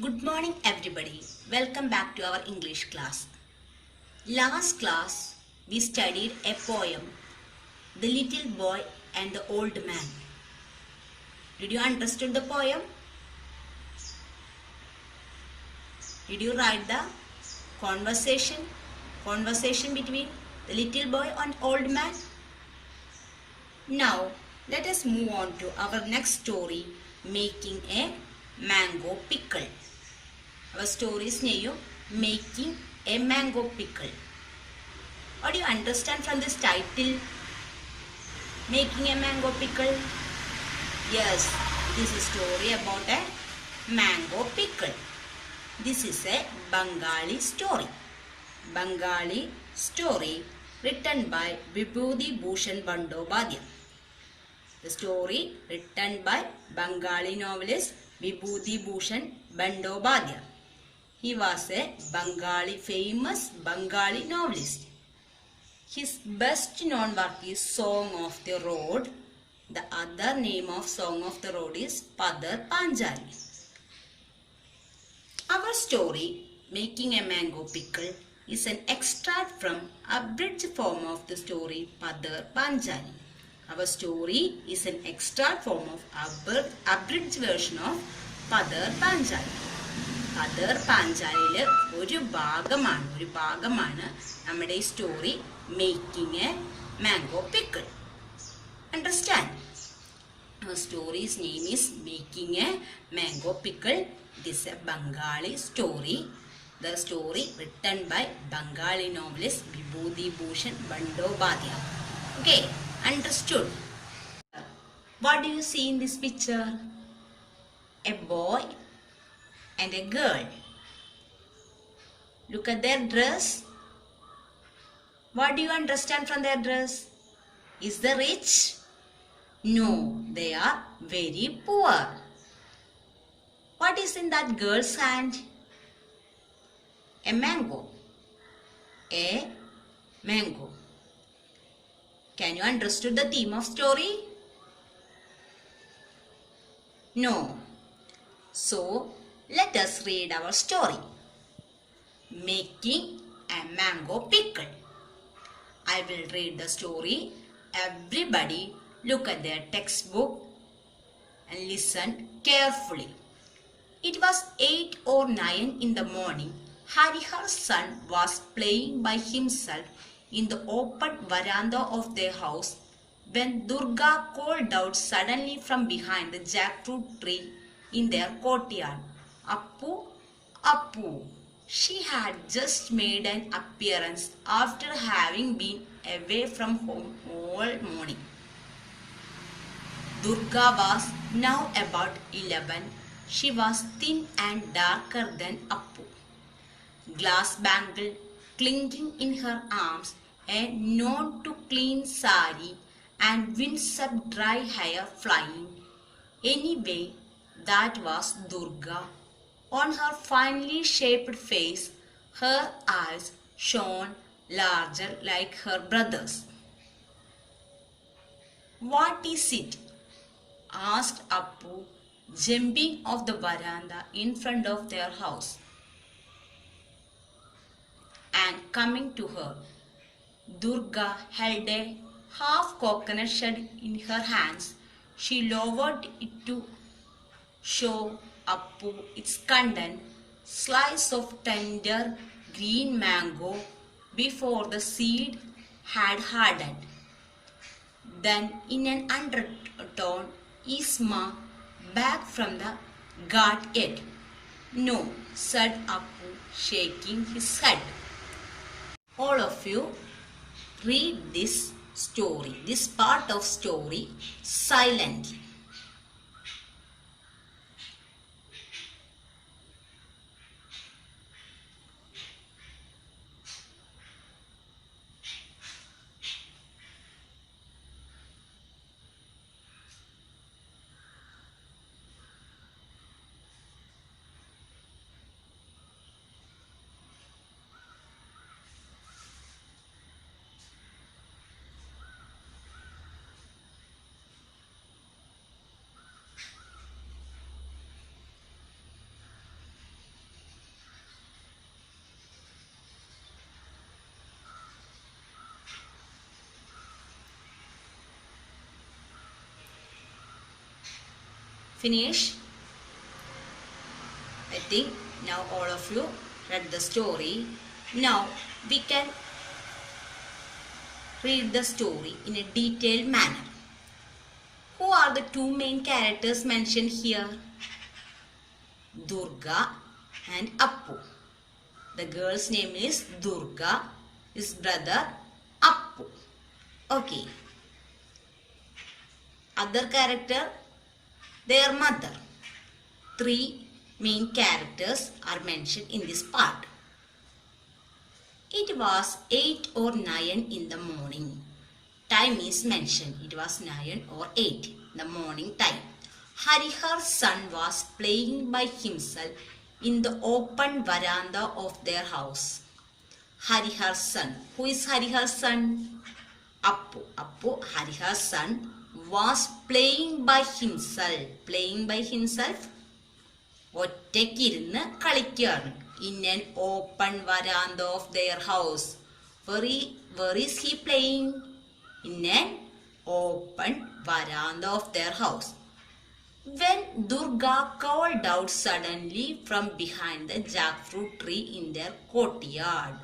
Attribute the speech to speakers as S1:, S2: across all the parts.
S1: Good morning, everybody. Welcome back to our English class. Last class, we studied a poem, The Little Boy and the Old Man. Did you understand the poem? Did you write the conversation between the little boy and old man? Now, let us move on to our next story, Making a Mango Pickle. Our story's name, Making a Mango Pickle. What do you understand from this title? Making a Mango Pickle? Yes, this is a story about a mango pickle. This is a Bengali story. Bengali story written by Vibhuti Bhushan Bandyopadhyay. The story written by Bengali novelist Vibhuti Bhushan Bandyopadhyay. He was a famous Bengali novelist. His best known work is Song of the Road. The other name of Song of the Road is Padar Panjali. Our story, Making a Mango Pickle, is an extract from abridged form of the story Padar Panjali. Our story is an extract form of abridged version of Padar Panjali. Padar Panjaliയിലെ ഒരു ഭാഗമാണ് നമ്മുടെ story making A mango pickle. Understand? Our story's name is Making a Mango Pickle. It is a Bengali story. The story written by Bengali novelist Vibhuti Bhushan Bandyopadhyay. Okay, understood? What do you see in this picture? A boy and a girl. Look at their dress. What do you understand from their dress? Is they rich? No, they are very poor. What is in that girl's hand? A mango. A mango. Can you understand the theme of story? No. So, let us read our story. Making a Mango Pickle. I will read the story. Everybody look at their textbook and listen carefully. It was 8 or 9 in the morning. Harihar's son was playing by himself in the open veranda of their house when Durga called out suddenly from behind the jackfruit tree in their courtyard. Appu, Appu. She had just made an appearance after having been away from home all morning. Durga was now about 11. She was thin and darker than Appu. Glass bangle clinging in her arms, a not too clean sari, and windswept dry hair flying. Anyway, that was Durga. On her finely shaped face, her eyes shone larger like her brothers. What is it? Asked Appu, jumping off the veranda in front of their house and coming to her. Durga held a half coconut shell in her hands. She lowered it to show Appu its content, slice of tender green mango before the seed had hardened. Then in an undertone, Isma, back from the guard yet. No, said Appu, shaking his head. All of you read this story, this part of story silently. Finish? I think now all of you read the story. Now we can read the story in a detailed manner. Who are the two main characters mentioned here? Durga and Appu. The girl's name is Durga, his brother Appu. Okay. Other character, their mother. Three main characters are mentioned in this part. It was 8 or 9 in the morning. Time is mentioned. It was 9 or 8 in the morning time. Harihar's son was playing by himself in the open veranda of their house. Harihar's son. Who is Harihar's son? Appu. Appu, Harihar's son, was playing by himself. Playing by himself? ഒറ്റയ്ക്കിരുന്ന് കളിക്കുകയാണ്. In an open veranda of their house. Where is he playing? In an open veranda of their house. When Durga called out suddenly from behind the jackfruit tree in their courtyard.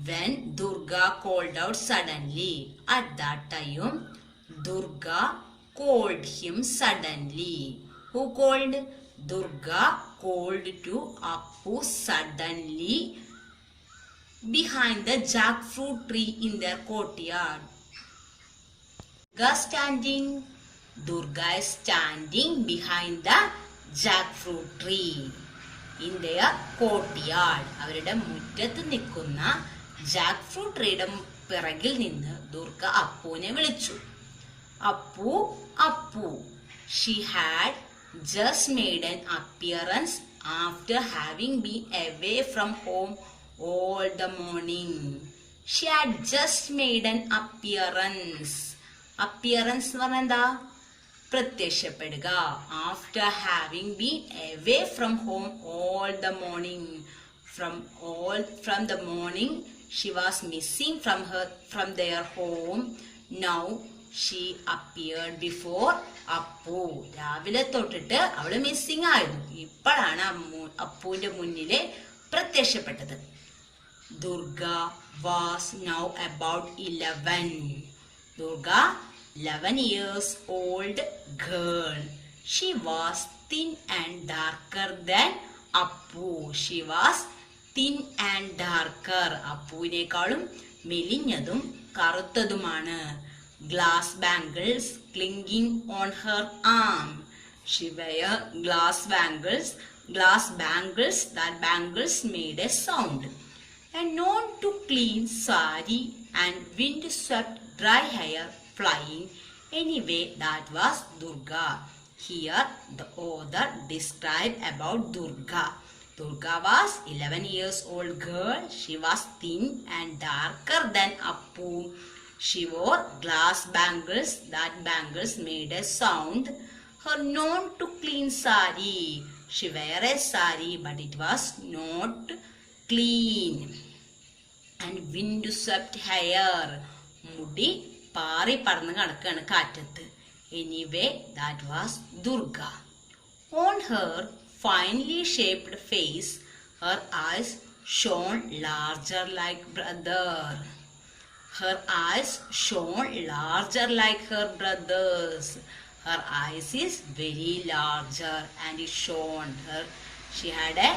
S1: When Durga called out suddenly. At that time, Durga called him suddenly. Who called? Durga called to Appu suddenly behind the jackfruit tree in their courtyard. Durga is standing behind the jackfruit tree in their courtyard. അവരുടെ മുറ്റത്ത് നിൽക്കുന്ന jackfruit ട്രീയുടെ പിറകിൽ നിന്ന് ദുർഗ അപ്പുവിനെ വിളിച്ചു. Appu, Appu. She had just made an appearance after having been away from home all the morning. She had just made an appearance. Appearance എന്ന് പറഞ്ഞാൽ എന്താ? പ്രത്യക്ഷപ്പെടുക. After having been away from home all the morning. From the morning she was missing from their home. Now she appeared before Appu. രാവിലെ തൊട്ടിട്ട് അവള് missing ആയിരുന്നു. ഇപ്പോഴാണ് അപ്പുവിന്റെ മുന്നിലെ പ്രത്യക്ഷപ്പെട്ടത്. Durga was now about 11. Durga, 11 years old girl. She was thin and darker than Appu. She was thin and darker. അപ്പുവിനേക്കാളും മെലിഞ്ഞതും കറുത്തതുമാണ്. Glass bangles clinging on her arm. She wore glass bangles. That bangles made a sound. And known to clean sari and wind-swept dry hair flying anyway, that was Durga. Here the author described about Durga. Durga was 11 years old girl. She was thin and darker than Appu. She wore glass bangles. That bangles made a sound. Her known to clean sari. She wore a sari, but it was not clean. And wind-swept hair. മുടി പാറി പറന്ന് കിടക്കാണ് കാറ്റത്ത്. Anyway, that was Durga. On her finely shaped face, her eyes shone larger like brother. Her eyes shone larger like her brothers. Her eyes is very larger and it shone her. She had a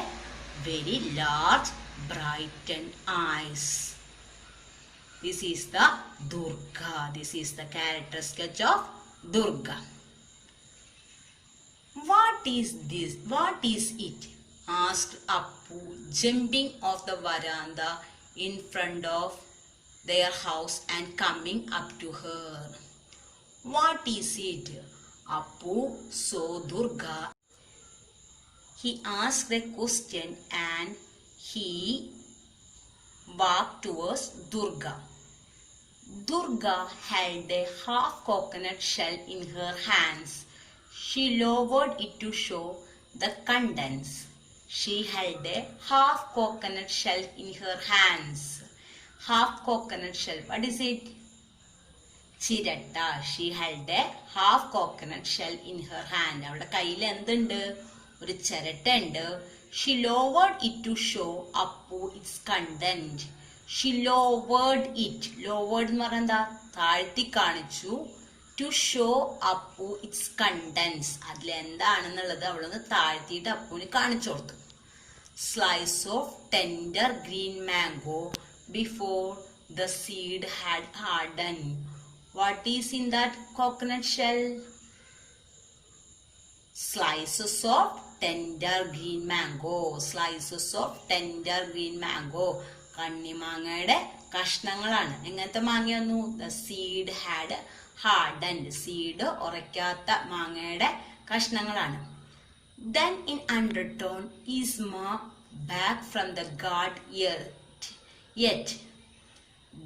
S1: very large brightened eyes. This is the Durga. This is the character sketch of Durga. What is this? What is it? Asked Appu, jumping off the veranda in front of their house and coming up to her. What is it? Appu saw Durga. He asked a question and he walked towards Durga. Durga held a half coconut shell in her hands. She lowered it to show the contents. She held a half coconut shell in her hands. Half coconut shell. What is it? ചിരട്ട. She held a half coconut shell in her hand. അവളുടെ കയ്യിൽ എന്തുണ്ട്? ഒരു ചിരട്ട ഉണ്ട്. She lowered it to show Appu its content. She lowered it. Lowered എന്ന് പറഞ്ഞാൽ എന്താ? താഴ്ത്തി കാണിച്ചു. To show Appu its contents. അതിലെന്താണെന്നുള്ളത് അവളൊന്ന് താഴ്ത്തിയിട്ട് അപ്പുവിന് കാണിച്ചു കൊടുത്തു. Slice of tender green mango before the seed had hardened. What is in that coconut shell? Slices of tender green mango. Slices of tender green mango. കണ്ണിമാങ്ങയുടെ കഷ്ണങ്ങളാണ്. എങ്ങനത്തെ മാങ്ങയൊന്നു? The seed had hardened. Seed ഉറയ്ക്കാത്ത മാങ്ങയുടെ കഷ്ണങ്ങളാണ്. Then in undertone, is Ma back from the guard yet?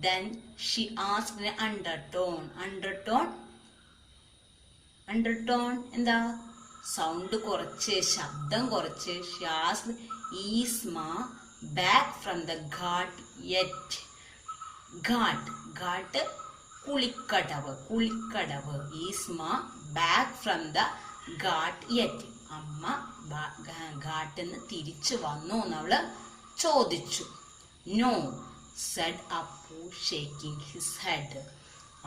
S1: Then she asked in undertone. Undertone എന്താ? Sound കുറച്ച്, ശബ്ദം കുറച്ച്. She asked, is Ma back from the guard yet? Guard കുളിക്കടവ്. Is Ma back from the guard yet? അമ്മ ഘാട്ടിന്ന് തിരിച്ചു വന്നു എന്നവള് ചോദിച്ചു. No, said Appu, shaking his head.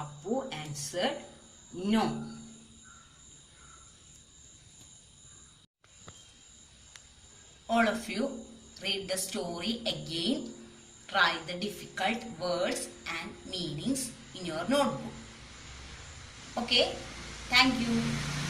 S1: Appu answered no. All of you read the story again. Write the difficult words and meanings in your notebook. Okay, thank you.